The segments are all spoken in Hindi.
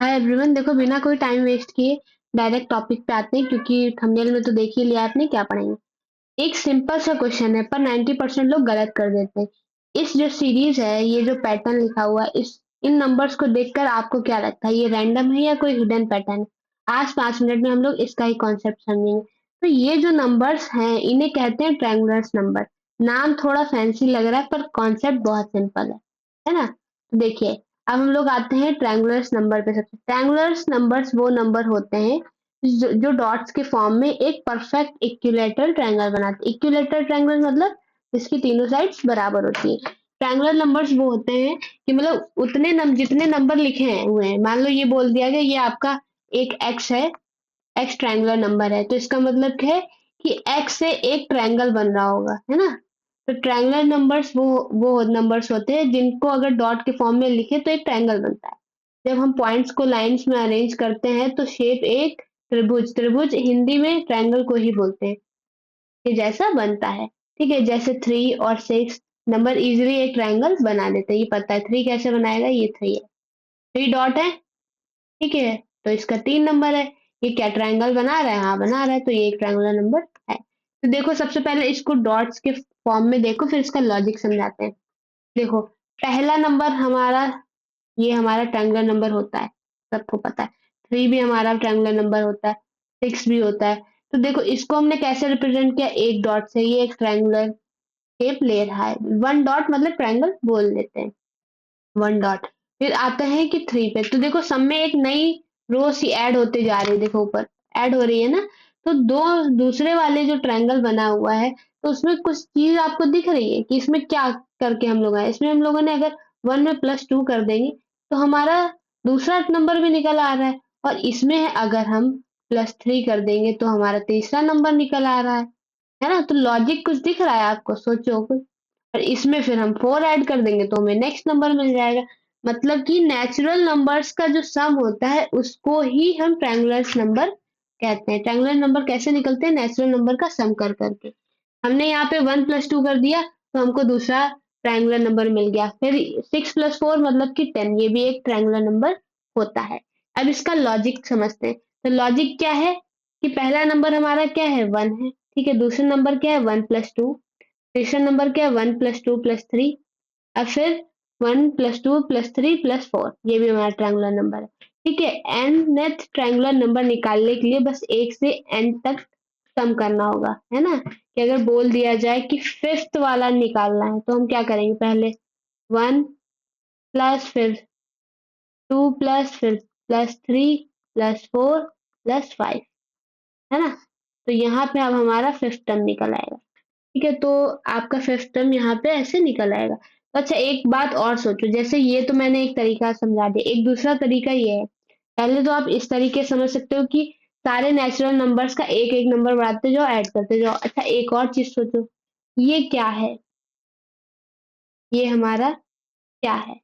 हाय एवरीवन, देखो बिना कोई टाइम वेस्ट किए डायरेक्ट टॉपिक पे आते हैं क्योंकि थंबनेल में तो देख ही लिया आपने क्या पढ़ेंगे। एक सिंपल सा क्वेश्चन है पर 90% लोग गलत कर देते हैं। इस जो सीरीज है, ये जो पैटर्न लिखा हुआ है, इस इन नंबर्स को देखकर आपको क्या लगता है, ये रैंडम है या कोई हिडन पैटर्न है? आज 5 मिनट में हम लोग इसका ही कॉन्सेप्ट समझेंगे। तो ये जो नंबर्स हैं इन्हें कहते हैं ट्रायंगुलर नंबर। नाम थोड़ा फैंसी लग रहा है पर कॉन्सेप्ट बहुत सिंपल है ना? तो देखिए, अब हम लोग आते हैं ट्रायंगुलर नंबर पे। सबसे ट्रायंगुलर नंबर्स वो नंबर होते हैं जो डॉट्स के फॉर्म में एक परफेक्ट इक्विलेटरल ट्रायंगल बनाते हैं। इक्विलेटरल ट्रायंगल मतलब इसकी तीनों साइड्स बराबर होती है। ट्रायंगुलर नंबर्स वो होते हैं कि मतलब जितने नंबर लिखे हैं हुए हैं, मान लो ये बोल दिया गया ये आपका एक एक्स है, एक्स ट्रायंगुलर नंबर है, तो इसका मतलब क्या है कि एक्स से एक ट्रायंगल बन रहा होगा, है ना? तो ट्रायंगुलर नंबर्स वो नंबर्स होते हैं जिनको अगर डॉट के फॉर्म में लिखे तो एक ट्रायंगल बनता है। जब हम पॉइंट्स को लाइंस में अरेंज करते हैं तो शेप एक त्रिभुज, त्रिभुज हिंदी में ट्रायंगल को ही बोलते हैं, ये जैसा बनता है। ठीक है, जैसे 3 और 6 नंबर इजीली एक ट्रायंगल बना देते हैं। ये पता है 3 कैसे बनाएगा, ये 3 है, 3 डॉट है, ठीक है, तो इसका 3 नंबर है। ये क्या ट्रायंगल बना रहा है? हाँ बना रहा है, तो ये एक ट्रायंगुलर नंबर है। तो देखो, सबसे पहले इसको डॉट्स के फॉर्म में देखो, फिर इसका लॉजिक समझाते हैं। देखो, पहला नंबर हमारा, ये हमारा ट्रायंगुलर नंबर होता है, सबको पता है। 3 भी हमारा ट्रायंगुलर नंबर होता है, 6 भी होता है। तो देखो, इसको हमने कैसे रिप्रेजेंट किया, एक डॉट से। ये एक ट्रायंगुलर शेप ले रहा है, 1 डॉट मतलब ट्रायंगल बोल देते हैं, 1 डॉट। फिर आते हैं कि 3 पे, तो देखो सब में एक नई रो सी ऐड होते जा रही है, देखो ऊपर ऐड हो रही है ना। तो दो दूसरे वाले जो ट्रायंगल बना हुआ है, तो उसमें कुछ चीज आपको दिख रही है कि इसमें क्या करके हम लोग आए। इसमें हम लोगों ने अगर 1 में +2 कर देंगे तो हमारा दूसरा नंबर भी निकल आ रहा है, और इसमें अगर हम +3 कर देंगे तो हमारा तीसरा नंबर निकल आ रहा है ना? तो लॉजिक कुछ दिख रहा है आपको, सोचो कुछ। और इसमें फिर हम 4 ऐड कर देंगे तो हमें नेक्स्ट नंबर मिल जाएगा। मतलब कि नेचुरल नंबर्स का जो सम होता है उसको ही हम ट्रायंगुलर नंबर कहते हैं। ट्रायंगुलर नंबर कैसे निकलते हैं? नेचुरल नंबर का सम कर करके। हमने यहाँ पे 1 + 2 कर दिया तो हमको दूसरा ट्रायंगुलर नंबर मिल गया। फिर 6 + 4 मतलब कि 10, ये भी एक ट्रायंगुलर नंबर होता है। अब इसका लॉजिक समझते हैं। तो लॉजिक क्या है कि पहला नंबर हमारा क्या है, 1 है, ठीक है। दूसरा नंबर क्या है, 1 + 2। तीसरा नंबर क्या है, 1 + 2 + 3। अब फिर 1 + 2 + 3 + 4, ये भी हमारा ट्रायंगुलर नंबर है, ठीक है। nth ट्रायंगुलर नंबर निकालने के लिए बस 1 से n तक सम करना होगा, है ना? कि अगर बोल दिया जाए कि फिफ्थ वाला निकालना है तो हम क्या करेंगे, पहले 1 प्लस, फिर 2 प्लस, फिर +3 + 4 + 5, है ना? तो यहाँ पे अब हमारा फिफ्थ टर्म निकल आएगा, ठीक है। तो आपका फिफ्थ टर्म यहाँ पे ऐसे निकल आएगा। तो अच्छा, एक बात और सोचो, जैसे ये तो मैंने एक तरीका समझा दिया, एक दूसरा तरीका ये है। पहले तो आप इस तरीके से समझ सकते हो कि सारे नेचुरल नंबर्स का एक एक नंबर बढ़ाते जाओ, ऐड करते जाओ। अच्छा, एक और चीज सोचो, ये क्या है, ये हमारा क्या है?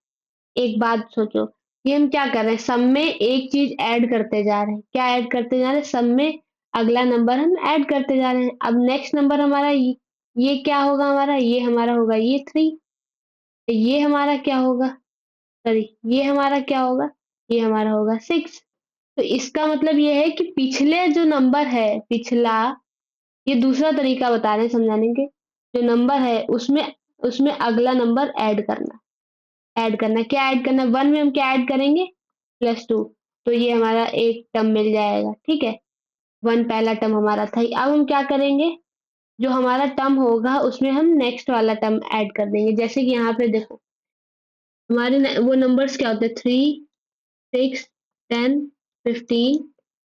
एक बात सोचो, ये हम क्या कर रहे हैं, सब में एक चीज ऐड करते जा रहे हैं। क्या ऐड करते जा रहे हैं? सब में अगला नंबर हम ऐड करते जा रहे हैं। अब नेक्स्ट नंबर हमारा ये क्या होगा हमारा, ये हमारा होगा ये 3। ये हमारा क्या होगा, सॉरी, ये हमारा क्या होगा, ये हमारा होगा 6। तो इसका मतलब ये है कि पिछले जो नंबर है, पिछला, ये दूसरा तरीका बता रहे हैं समझाने के, जो नंबर है उसमें उसमें अगला नंबर ऐड करना। क्या ऐड करना है? 1 में हम क्या ऐड करेंगे, +2। तो ये हमारा एक टर्म मिल जाएगा, ठीक है। 1 पहला टर्म हमारा था ही। अब हम क्या करेंगे, जो हमारा टर्म होगा उसमें हम नेक्स्ट वाला टर्म ऐड कर देंगे। जैसे कि यहाँ पे देखो, हमारे वो नंबर्स क्या होते हैं, 3, 6, 10, 15,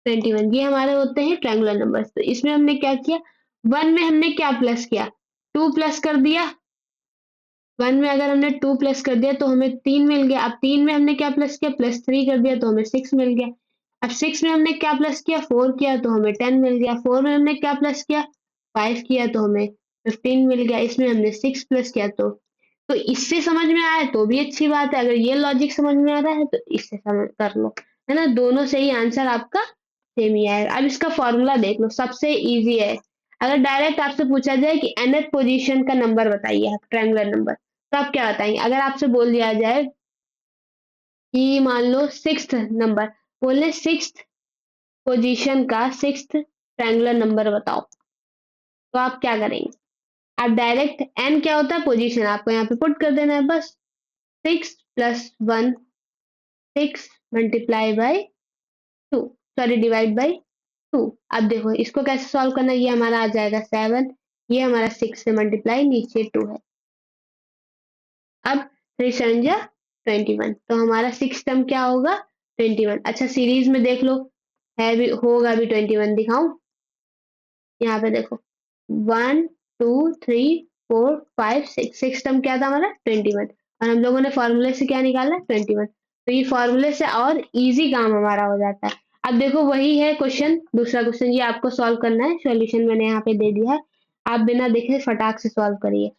21, ये हमारे होते हैं ट्रायंगुलर नंबर्स। तो इसमें हमने क्या किया, 1 में हमने क्या प्लस किया, 2 प्लस कर दिया। 1 में अगर हमने 2 प्लस कर दिया तो हमें 3 मिल गया। अब 3 में हमने क्या प्लस किया, +3 कर दिया तो हमें 6 मिल गया। अब 6 में हमने क्या प्लस किया, 4 किया तो हमें 10 मिल गया। 4 में हमने क्या प्लस किया, 5 किया तो हमें 15 मिल गया। इसमें हमने 6 प्लस किया तो इससे समझ में आया तो भी अच्छी बात है। अगर ये लॉजिक समझ में आ रहा है तो इससे समझ कर लो, है ना? दोनों से ही आंसर आपका सेम ही आएगा। अब इसका फॉर्मूला देख लो, सबसे इजी है। अगर डायरेक्ट आपसे पूछा जाए कि nth पोजीशन का नंबर बताइए, ट्रायंगुलर नंबर, तो आप क्या बताएंगे? अगर आपसे बोल दिया जाए कि मान लो 6th नंबर, बोले सिक्स्थ पोजीशन का सिक्स्थ ट्रायंगुलर नंबर बताओ, तो आप क्या करेंगे? आप डायरेक्ट एन क्या होता है पोजीशन, आपको यहाँ पे पुट कर देना है बस। 6 + 1 6 multiply by 2, sorry divide by 2। अब देखो इसको कैसे सॉल्व करना है, ये हमारा आ जाएगा 7, ये हमारा 6 से मल्टीप्लाई नीचे 2 है। अब 3 7 जा 21, तो हमारा सिक्स टर्म क्या होगा 21। अच्छा सीरीज में देख लो, है भी होगा भी 21, दिखाऊं? यहाँ पे देखो 1 2 3 4 5 6, सिक्स टर्म क्या था हमारा 21, और हम लोगों ने फॉर्मूले से क्या निकाला 21। तो ये फॉर्मूले से और इजी काम हमारा हो जाता है। अब देखो वही है क्वेश्चन, दूसरा क्वेश्चन ये आपको सॉल्व करना है, सॉल्यूशन मैंने यहाँ पे दे दिया है, आप बिना देखे फटाक से सॉल्व करिए।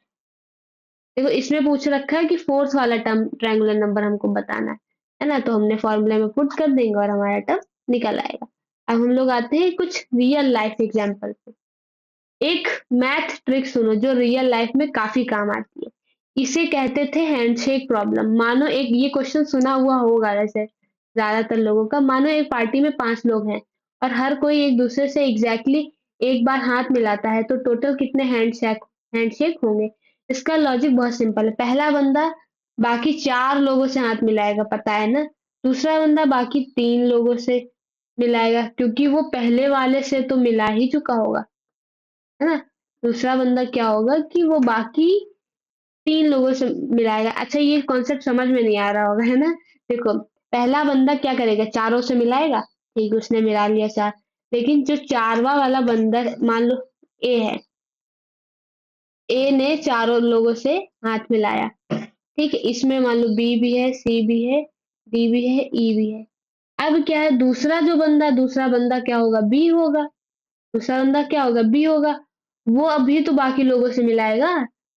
देखो इसमें पूछ रखा है कि फोर्थ वाला टर्म ट्रायंगुलर नंबर हमको बताना है ना, तो हमने फॉर्मूले में पुट कर देंगे और हमारा टर्म निकल आएगा। अब हम लोग आते हैं कुछ रियल लाइफ एग्जाम्पल पे। एक मैथ ट्रिक सुनो जो रियल लाइफ में काफी काम आती है। इसे कहते थे हैंडशेक प्रॉब्लम। मानो एक, ये क्वेश्चन सुना हुआ होगा वैसे ज्यादातर लोगों का। मानो एक पार्टी में 5 लोग हैं और हर कोई एक दूसरे से एग्जैक्टली एक बार हाथ मिलाता है, तो टोटल कितने हैंडशेक होंगे? इसका लॉजिक बहुत सिंपल है। पहला बंदा बाकी 4 लोगों से हाथ मिलाएगा, पता है ना। दूसरा बंदा बाकी 3 लोगों से मिलाएगा, क्योंकि वो पहले वाले से तो मिला ही चुका होगा, है ना। दूसरा बंदा क्या होगा कि वो बाकी 3 लोगों से मिलाएगा। अच्छा ये कॉन्सेप्ट समझ में नहीं आ रहा होगा, है ना। देखो पहला बंदा क्या करेगा, चारों से मिलाएगा, ठीक, उसने मिला लिया 4। लेकिन जो चारवा वाला बंदा, मान लो ए है, ए ने चारों लोगों से हाथ मिलाया, ठीक है। इसमें मान लो बी भी है, सी भी है, डी भी है, ई भी है। अब क्या है, दूसरा बंदा क्या होगा, बी होगा। दूसरा बंदा क्या होगा, बी होगा। वो अभी तो बाकी लोगों से मिलाएगा,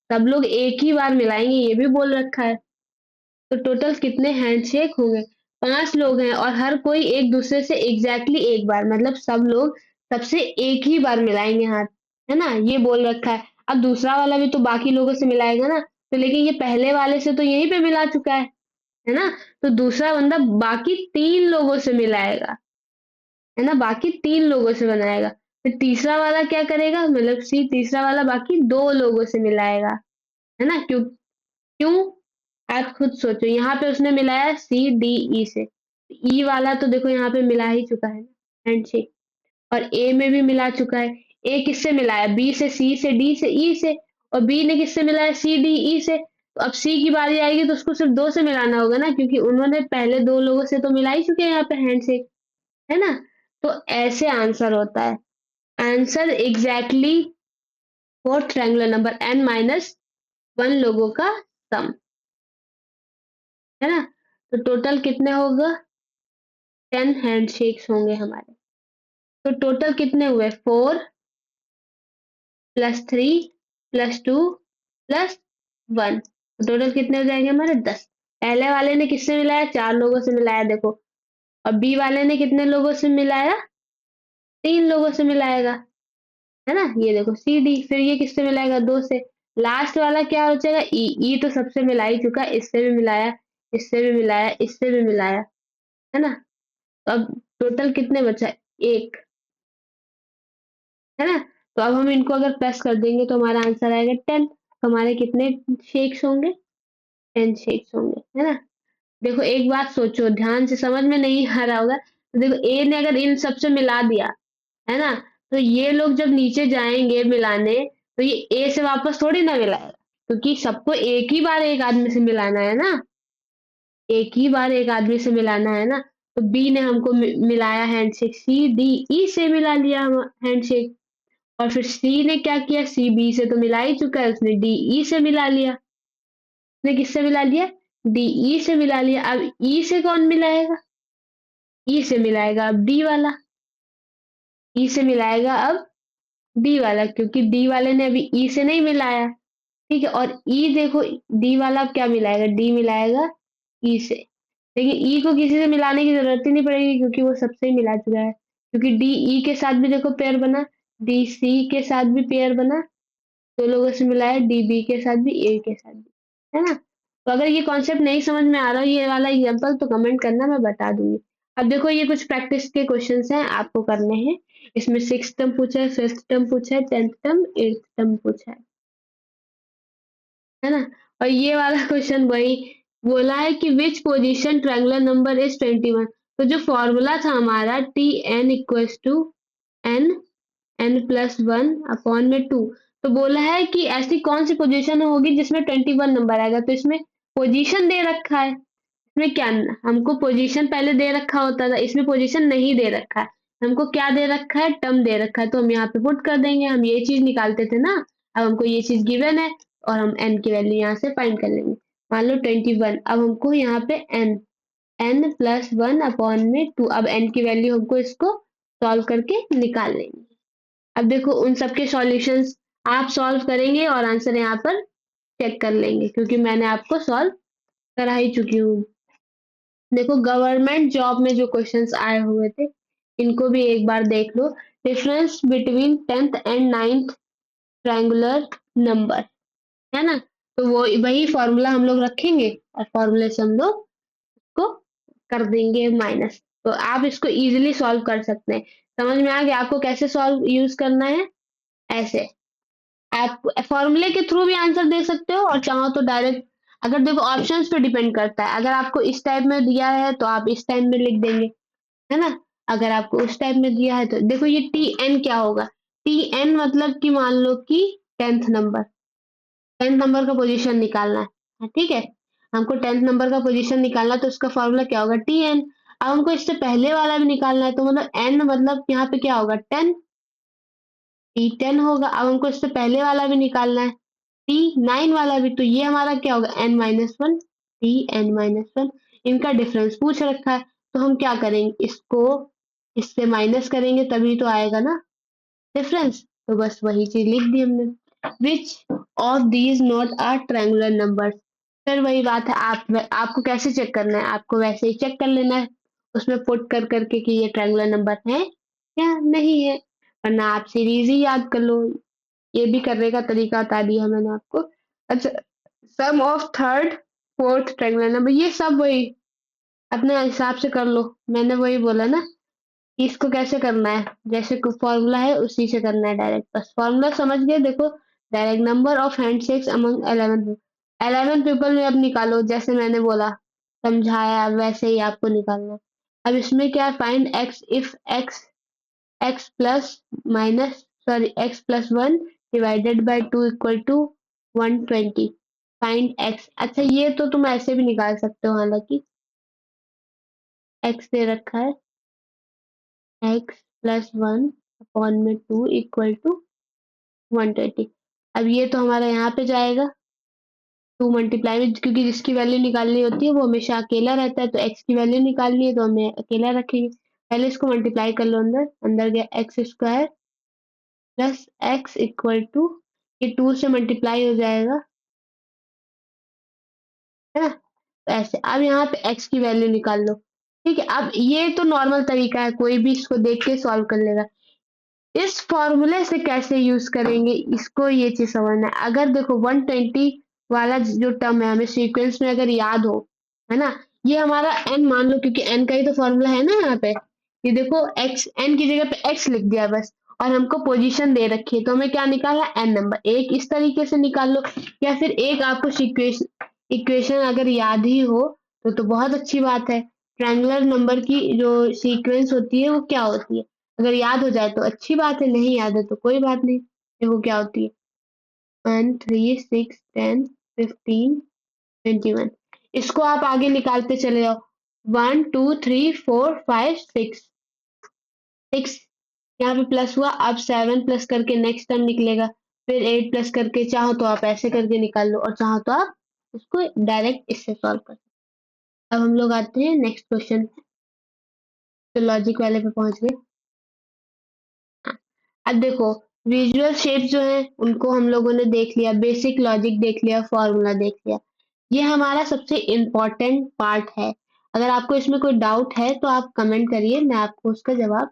सब लोग एक ही बार मिलाएंगे, ये भी बोल रखा है। तो टोटल कितने हैंडशेक होंगे, 5 लोग हैं और हर कोई एक दूसरे से एग्जैक्टली एक बार, मतलब सब लोग सबसे एक ही बार मिलाएंगे हाथ, है ना, ये बोल रखा है। अब दूसरा वाला भी तो बाकी लोगों से मिलाएगा ना, तो लेकिन ये पहले वाले से तो यहीं पे मिला चुका है ना। तो दूसरा बंदा बाकी 3 लोगों से मिलाएगा, है ना, बाकी 3 लोगों से बनाएगा। फिर तीसरा वाला क्या करेगा, मतलब सी, तीसरा वाला बाकी 2 लोगों से मिलाएगा, है ना। क्यों क्यों आप खुद सोचो, यहाँ पे उसने मिलाया सी डी ई से, ई वाला तो देखो यहाँ पे मिला ही चुका है ना हैंडशेक, और ए में भी मिला चुका है। ए किससे मिलाया, बी से, सी से, डी से, ई से, और बी ने किससे मिलाया, सी डी ई से। तो अब सी की बारी आएगी तो उसको सिर्फ 2 से मिलाना होगा ना, क्योंकि उन्होंने पहले 2 लोगों से तो मिला ही चुके हैं यहाँ पे हैंडशेक, है ना। तो ऐसे आंसर होता है। Answer exactly fourth triangular number n-1 लोगों का सम, है ना। तो टोटल कितने होगा, 10 हैंडशेक्स होंगे हमारे। तो टोटल कितने हुए, 4 + 3 + 2 + 1, टोटल कितने हो जाएंगे हमारे 10। पहले वाले ने किससे मिलाया, 4 लोगों से मिलाया देखो, और बी वाले ने कितने लोगों से मिलाया, 3 लोगों से मिलाएगा, है ना। ये देखो सी डी, फिर ये किससे मिलाएगा, 2 से। लास्ट वाला क्या हो जाएगा, ई, ई तो सबसे मिला ही चुका, इससे भी मिलाया, इससे भी मिलाया, इससे भी मिलाया, है ना। तो अब टोटल कितने बचा, 1, है ना। तो अब हम इनको अगर प्लस कर देंगे तो हमारा आंसर आएगा 10। तो हमारे कितने शेक्स होंगे, 10 शेक्स होंगे, है ना। देखो एक बात सोचो, ध्यान से, समझ में नहीं आ रहा होगा, तो देखो ए ने अगर इन सबसे मिला दिया, है ना, तो ये लोग जब नीचे जाएंगे मिलाने, तो ये ए से वापस थोड़ी ना मिलाएगा, क्योंकि सबको एक ही बार एक आदमी से मिलाना है ना, एक ही बार एक आदमी से मिलाना है ना। तो बी ने हमको मिलाया हैंडशेक, सी डी ई से मिला लिया हम हैंडशेक, और फिर सी ने क्या किया, सी बी से तो मिला ही चुका है, उसने डी ई से मिला लिया। उसने किससे मिला लिया, डी ई से मिला लिया। अब ई से कौन मिलाएगा, ई से मिलाएगा अब डी वाला, ई से मिलाएगा अब डी वाला, क्योंकि डी वाले ने अभी ई से नहीं मिलाया, ठीक है। और ई देखो, डी वाला अब क्या मिलाएगा, डी मिलाएगा ई से, लेकिन ई को किसी से मिलाने की जरूरत ही नहीं पड़ेगी, क्योंकि वो सबसे ही मिला चुका है, क्योंकि डी ई के साथ भी देखो पेयर बना, डी सी के साथ भी पेयर बना, 2 लोगों से मिलाया, डी बी के साथ भी, ए के साथ भी, है ना। तो अगर ये कॉन्सेप्ट नहीं समझ में आ रहा हो, ये वाला एग्जांपल, तो कमेंट करना, मैं बता दूंगी। अब देखो ये कुछ प्रैक्टिस के क्वेश्चंस हैं, आपको करने हैं। इसमें 6th टर्म पूछा है, 5th टर्म पूछा है, 10th टर्म, 8th टर्म पूछा है ना? और ये वाला क्वेश्चन वही बोला है कि which position triangular number is 21। तो जो फॉर्मूला था हमारा T N equals to N n+1 upon में 2। तो बोला है कि ऐसी कौन सी पोजीशन होगी जिसमें 21 नंबर आएगा। तो इसमें पोजीशन दे रखा है, इसमें क्या हमको पोजीशन पहले दे रखा होता था, इसमें पोजीशन नहीं दे रखा है। हमको क्या दे रखा है, टर्म दे रखा है, तो हम यहाँ पे पुट कर देंगे। हम ये चीज निकालते थे ना, अब हमको ये चीज गिवन है और हम n की वैल्यू यहाँ से फाइंड कर लेंगे। मान लो 21, अब हमको यहाँ पे n+1 अपॉन में 2। अब n की वैल्यू हमको इसको सॉल्व करके निकाल लेंगे। अब देखो उन सबके सॉल्यूशंस आप सॉल्व करेंगे और आंसर यहाँ पर चेक कर लेंगे, क्योंकि मैंने आपको सॉल्व करा ही चुकी हूँ। देखो गवर्नमेंट जॉब में जो क्वेश्चंस आए हुए थे, इनको भी एक बार देख लो। Difference between 10th and 9th triangular number, है ना? तो वो वही फॉर्मूला हम लोग रखेंगे और फॉर्मूले से हम लोग को कर देंगे माइनस। तो आप इसको इजीली सॉल्व कर सकते हैं। समझ में आ गया आपको कैसे सॉल्व यूज करना है? ऐसे आप फॉर्मूले के थ्रू भी आंसर दे सकते हो और चाहो तो डायरेक्ट। अगर देखो ऑप्शंस पे डिपेंड करता है, अगर आपको इस टाइप में दिया है तो आप इस टाइप में लिख देंगे, है ना? अगर आपको उस टाइप में दिया है तो देखो ये टी एन क्या होगा। टी एन मतलब कि मान लो कि 10th नंबर का पोजीशन निकालना है, हाँ, ठीक है। हमको 10th नंबर का पोजीशन निकालना है, तो उसका फॉर्मूला क्या होगा, टी एन। अब हमको इससे पहले वाला भी निकालना है, तो मतलब एन मतलब यहाँ पे क्या होगा, 10, टी 10 होगा। अब हमको इससे पहले वाला भी निकालना है, टी 9 वाला भी, तो ये हमारा क्या होगा, n-1, टी n-1। इनका डिफरेंस पूछ रखा है, तो हम क्या करेंगे, इसको इससे माइनस करेंगे तभी तो आएगा ना डिफरेंस। तो बस वही चीज लिख दी हमने। Which of these not are triangular numbers. फिर वही बात है, आपको कैसे चेक करना है, आपको वैसे ही चेक कर लेना है, उसमें पुट कर करके कि ये ट्रायंगुलर नंबर है या नहीं है, वरना आप सीरीज ही याद कर लो। ये भी करने का तरीका बता दिया मैंने आपको। अच्छा, sum of third fourth triangular number, ये सब वही अपने हिसाब से कर लो। मैंने वही बोला ना कि इसको कैसे करना है, जैसे फॉर्मूला है उसी से करना है डायरेक्ट। बस फॉर्मूला समझ गए, देखो direct number of handshakes among 11 people में अब निकालो, जैसे मैंने बोला समझाया वैसे ही आपको निकालना है। अब इसमें क्या है, find x if x plus minus sorry x+1 divided by 2 equal to 120। Find x। अच्छा ये तो तुम ऐसे भी निकाल सकते हो, हालांकि x दे रखा है, x+1 अपॉन में 2 इक्वल टू 120। अब ये तो हमारा यहाँ पे जाएगा 2 मल्टीप्लाई में, क्योंकि जिसकी वैल्यू निकालनी होती है वो हमेशा अकेला रहता है, तो x की वैल्यू निकालनी है तो हमें अकेला रखेंगे। पहले इसको मल्टीप्लाई कर लो, अंदर अंदर गया x² plus x equal to, ये 2 से मल्टीप्लाई हो जाएगा, है ना? तो ऐसे अब यहाँ पे x की वैल्यू निकाल लो। ठीक है, अब ये तो नॉर्मल तरीका है, कोई भी इसको देख के सॉल्व कर लेगा। इस फॉर्मूले से कैसे यूज करेंगे, इसको ये चीज समझना है। अगर देखो 120 वाला जो टर्म है हमें सीक्वेंस में अगर याद हो, है ना, ये हमारा n मान लो, क्योंकि n का ही तो फॉर्मूला है ना यहाँ पे। ये देखो x, n की जगह पे x लिख दिया बस, और हमको पोजीशन दे रखी है, तो हमें क्या निकालना, n नंबर। एक इस तरीके से निकाल लो, या फिर एक आपको इक्वेशन अगर याद ही हो तो बहुत अच्छी बात है। ट्रायंगुलर नंबर की जो सीक्वेंस होती है वो क्या होती है, अगर याद हो जाए तो अच्छी बात है, नहीं याद है तो कोई बात नहीं। देखो क्या होती है, 1 3 6 10 15 21। इसको आप आगे निकालते चले जाओ, 1 2 3 4 5 6 6, यहाँ पे प्लस हुआ, अब 7 प्लस करके नेक्स्ट टर्म निकलेगा, फिर 8 प्लस करके, चाहो तो आप ऐसे करके निकाल लो और चाहो तो आप उसको डायरेक्ट इससे सॉल्व कर। अब हम लोग आते हैं नेक्स्ट क्वेश्चन, तो लॉजिक वाले पे पहुंच गए। हाँ, अब देखो विजुअल शेप्स जो है उनको हम लोगों ने देख लिया, बेसिक लॉजिक देख लिया, फॉर्मूला देख लिया। ये हमारा सबसे इम्पोर्टेंट पार्ट है। अगर आपको इसमें कोई डाउट है तो आप कमेंट करिए, मैं आपको उसका जवाब